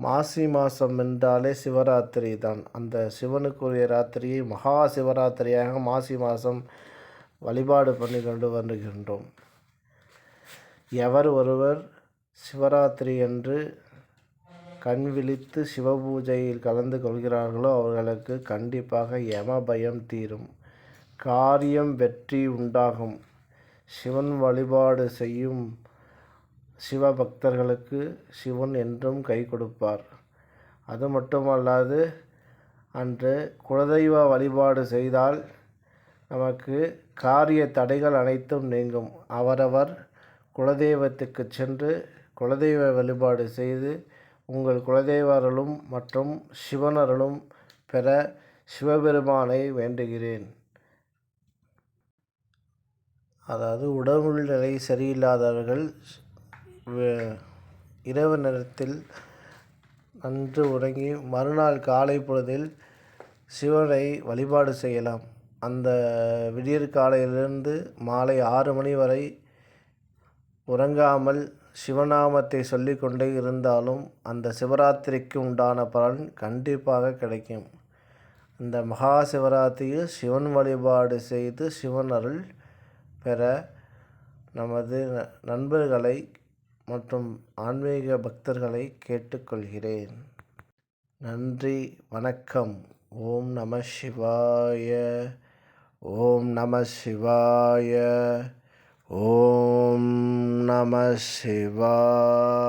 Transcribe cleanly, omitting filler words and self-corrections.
மாசி மாதம் என்றாலே சிவராத்திரி தான். அந்த சிவனுக்குரிய ராத்திரியை மகா சிவராத்திரியாக மாசி மாதம் வழிபாடு பண்ணி கொண்டு வருகின்றோம். எவர் ஒருவர் சிவராத்திரி என்று கண் விழித்து சிவபூஜையில் கலந்து கொள்கிறார்களோ அவர்களுக்கு கண்டிப்பாக யம பயம் தீரும், காரியம் வெற்றி உண்டாகும். சிவன் வழிபாடு செய்யும் சிவபக்தர்களுக்கு சிவன் என்றும் கை கொடுப்பார். அது மட்டுமல்லாது அன்று குலதெய்வ வழிபாடு செய்தால் நமக்கு காரிய தடைகள் அனைத்தும் நீங்கும். அவரவர் குலதெய்வத்துக்கு சென்று குலதெய்வ வழிபாடு செய்து உங்கள் குலதெய்வ அருளும் மற்றும் சிவனருளும் பெற சிவபெருமானை வேண்டுகிறேன். அதாவது உடல்நிலை சரியில்லாதவர்கள் இரவு நேரத்தில் நன்று உறங்கி மறுநாள் காலை பொழுதில் சிவனை வழிபாடு செய்யலாம். அந்த விடியற் காலையிலிருந்து மாலை 6 மணி வரை உறங்காமல் சிவநாமத்தை சொல்லி கொண்டே இருந்தாலும் அந்த சிவராத்திரிக்கு உண்டான பலன் கண்டிப்பாக கிடைக்கும். இந்த மகா சிவராத்திரியில் சிவன் வழிபாடு செய்து சிவன் அருள் பெற நமது நண்பர்களை மற்றும் ஆன்மீக பக்தர்களை கேட்டுக்கொள்கிறேன். நன்றி, வணக்கம். ஓம் நம சிவாய. ஓம் நம சிவாய. ஓம் நம சிவாய.